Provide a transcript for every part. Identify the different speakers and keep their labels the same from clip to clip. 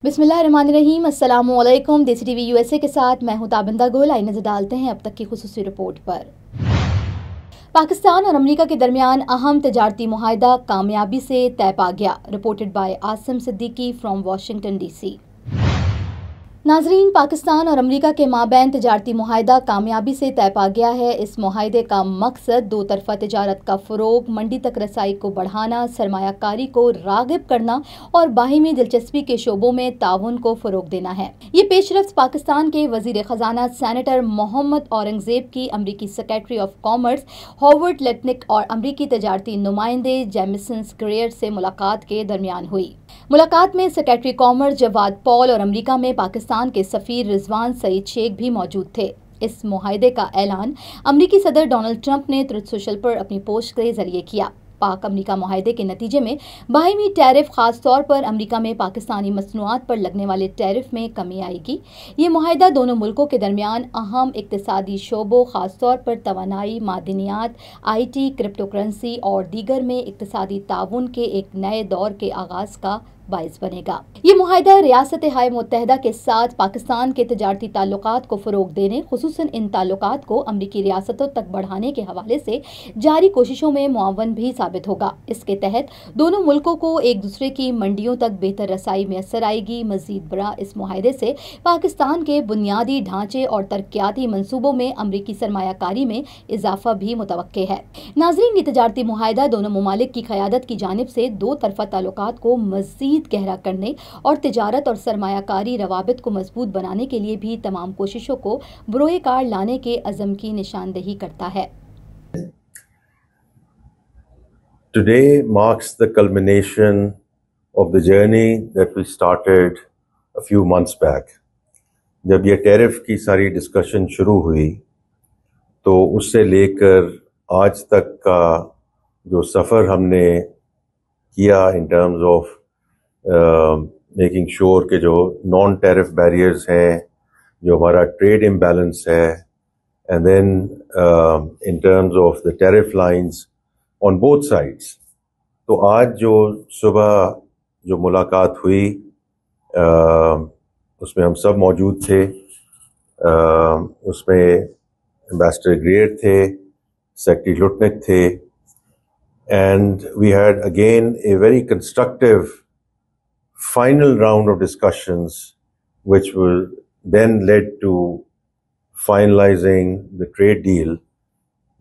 Speaker 1: بسم اللہ الرحمن الرحیم، السلام علیکم۔ دیسی T V U S A کے ساتھ میں ہوں تابندہ گل۔ آئی نظر ڈالتے ہیں اب تک کی خصوصی رپورٹ پر۔ پاکستان اور امریکہ کے درمیان اہم تجارتی معاہدہ کامیابی سے طے پا گیا۔ Reported by Asim Siddiqui from Washington D C. ناظرین، پاکستان اور امریکہ کے مابین تجارتی معاہدہ کامیابی سے طے پا گیا ہے۔ اس معاہدے کا مقصد دو طرفہ تجارت کا فروغ، منڈی تک رسائی کو بڑھانا، سرمایہ کاری کو راغب کرنا اور باہمی دلچسپی کے شعبوں میں تعاون کو فروغ دینا ہے۔ یہ پیش رفت پاکستان کے وزیر خزانہ سینیٹر محمد اورنگزیب کی امریکی secretary of commerce Howard Lutnick اور امریکی تجارتی نمائندے جیمیسن گریئر سے ملاقات کے درمیان ہوئی۔ ملاقات میں سیکریٹری کامرس جواد پال اور امریکہ میں پاکستان کے سفیر رضوان سعید شیخ بھی موجود تھے۔ اس معاہدے کا اعلان امریکی صدر ڈونلڈ ٹرمپ نے ٹروتھ سوشل پر اپنی پوسٹ کے ذریعے کیا۔ پاک امریکہ معاہدے کے نتیجے میں باہمی ٹیرف، خاص طور پر امریکہ میں پاکستانی مصنوعات پر لگنے والے ٹیرف میں کمی آئے گی۔ یہ معاہدہ دونوں ملکوں کے درمیان اہم اقتصادی شعبوں، خاص طور پر توانائی، معدنیات، آئی ٹی، کرپٹو کرنسی اور دیگر میں اقتصادی تعاون کے ایک نئے دور کے آغاز کا باعث بنے گا۔ یہ معاہدہ ریاستہائے متحدہ کے ساتھ پاکستان کے تجارتی تعلقات کو فروغ دینے، خصوصاً ان تعلقات کو امریکی ریاستوں تک بڑھانے کے حوالے سے جاری کوششوں میں معاون بھی ثابت ہوگا۔ اس کے تحت دونوں ملکوں کو ایک دوسرے کی منڈیوں تک بہتر رسائی میسر آئے گی۔ مزید برآں اس معاہدے سے پاکستان کے بنیادی ڈھانچے اور ترقیاتی منصوبوں میں امریکی سرمایہ کاری میں اضافہ بھی متوقع ہے۔ ناظرین، یہ تجارتی معاہدہ دونوں ممالک کی قیادت کی جانب سے دو طرفہ تعلقات کو مزید گہرا کرنے اور تجارت اور سرمایہ کاری روابط کو مضبوط بنانے کے لیے بھی تمام کوششوں کو بروئے کار لانے کے عزم کی نشاندہی کرتا ہے۔
Speaker 2: Today marks the culmination of the journey that we started a few months back. جب یہ ٹیرف کی ساری ڈسکشن شروع ہوئی تو اس سے لے کر آج تک کا جو سفر ہم نے کیا ان ٹرمز آف میکنگ شور کہ جو نان ٹیرف بیریئرز ہیں، جو ہمارا ٹریڈ امبیلنس ہے، and then in terms of the tariff lines on both sides. تو آج جو صبح جو ملاقات ہوئی اس میں ہم سب موجود تھے۔ اس میں امبیسڈر گریئر تھے، سیکریٹری لٹنک تھے، and we had again a very constructive final round of discussions which will then led to finalizing the trade deal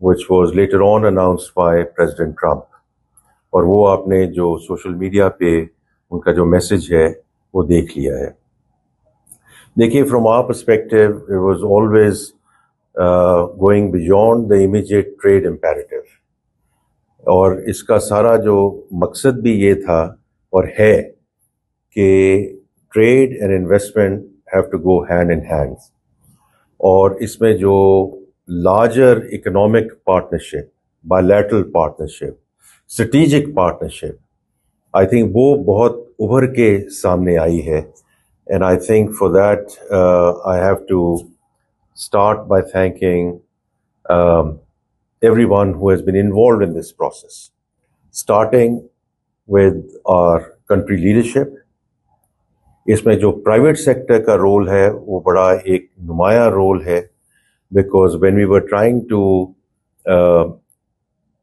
Speaker 2: which was later on announced by President Trump. اور وہ آپ نے جو social media پہ ان کا جو message ہے وہ دیکھ لیا ہے۔ دیکھیے، from our perspective it was always going beyond the immediate trade imperative، اور اس کا سارا جو مقصد بھی یہ تھا اور ہے کہ trade and investment have to go hand in hand, اور اس میں جو larger economic partnership, bilateral partnership, strategic partnership, I think وہ بہت ابھر کے سامنے آئی ہے۔ And I think for that I have to start by thinking everyone who has been involved in this process, starting with our country leadership. اس میں جو پرائیویٹ سیکٹر کا رول ہے وہ بڑا ایک نمایاں رول ہے، because when we were trying to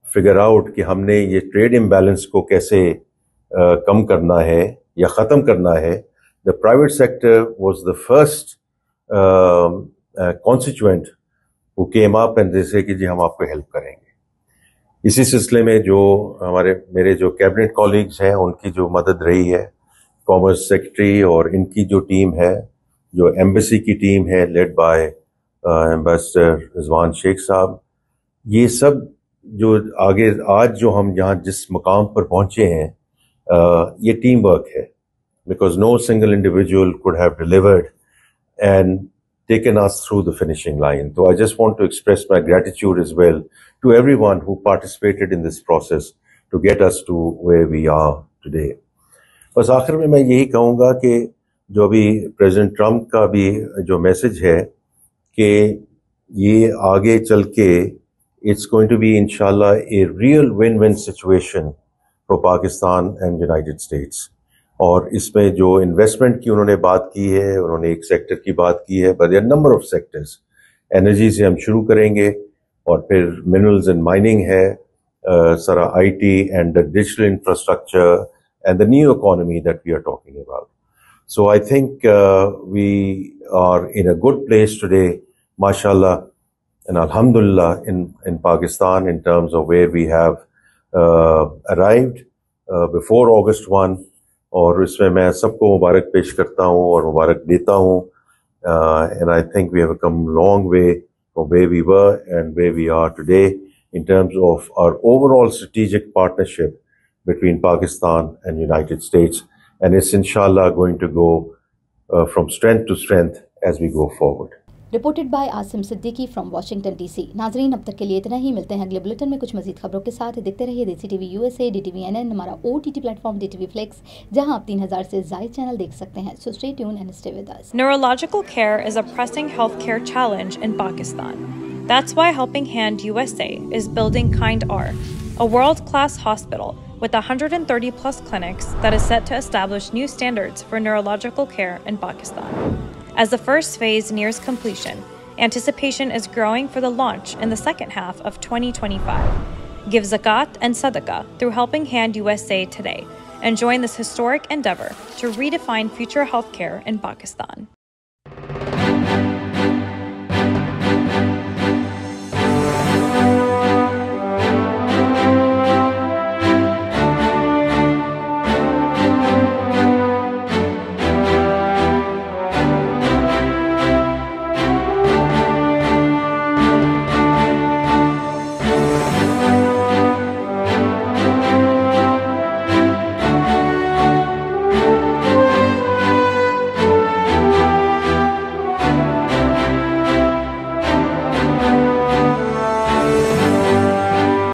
Speaker 2: figure out کہ ہم نے یہ ٹریڈ امبیلنس کو کیسے کم کرنا ہے یا ختم کرنا ہے، the private sector was the first constituent who came up and they سے کہ جی ہم آپ کو ہیلپ کریں گے۔ اسی سلسلے میں جو میرے جو کیبنٹ کولیگز ہیں ان کی جو مدد رہی ہے، کامرس سیکرٹری اور ان کی جو ٹیم ہے، جو ایمبیسی کی ٹیم ہے لیڈ بائی ایمبیسڈر رضوان شیخ صاحب، یہ سب جو آگے آج جو ہم جہاں جس مقام پر پہنچے ہیں یہ ٹیم ورک ہے، because no single individual could have delivered and taken us through the finishing line. So I just want to express my gratitude as well to everyone who participated in this process to get us to where we are today. بس آخر میں یہی کہوں گا کہ جو ابھی president Trump کا بھی جو میسج ہے کہ یہ آگے چل کے it's going to be inshallah a real win-win situation for Pakistan and United States. اور اس میں جو انویسٹمنٹ کی انہوں نے بات کی ہے، انہوں نے ایک سیکٹر کی بات کی ہے، but there are number of sectors. Energy سے ہم شروع کریں گے، اور پھر منرلز اینڈ مائننگ ہے، سارا I T and the digital infrastructure and the new economy that we are talking about. So I think we are in a good place today, mashallah, and alhamdulillah in Pakistan in terms of where we have arrived before August 1. اور اس میں میں سب کو مبارک پیش کرتا ہوں اور مبارک دیتا ہوں. And I think we have come a long way from where we were and where we are today in terms of our overall strategic partnership between Pakistan and United States. And it's inshallah going to go from strength to strength as we go forward.
Speaker 1: Reported by Asim Siddiqui from Washington D C. ناظرین اب تک کے لیے اتنا ہی. ملتے ہیں اگلے bulletin میں کچھ مزید خبروں کے ساتھ. دیکھتے رہیے دیسی ٹی وی USA, DTV ہمارا OTT plate form DTV Flex, جہاں آپ 3000 سے زائد چینل دیکھ سکتے ہیں. So stay tuned and stay with us.
Speaker 3: Neurological care is a pressing healthcare challenge in Pakistan. That's why Helping Hand USA is building Kind R, a world-class hospital with 130 plus clinics that is set to establish new standards for neurological care in Pakistan. As the first phase nears completion, anticipation is growing for the launch in the second half of 2025. Give zakat and sadaqah through Helping Hand USA today and join this historic endeavor to redefine future healthcare in Pakistan.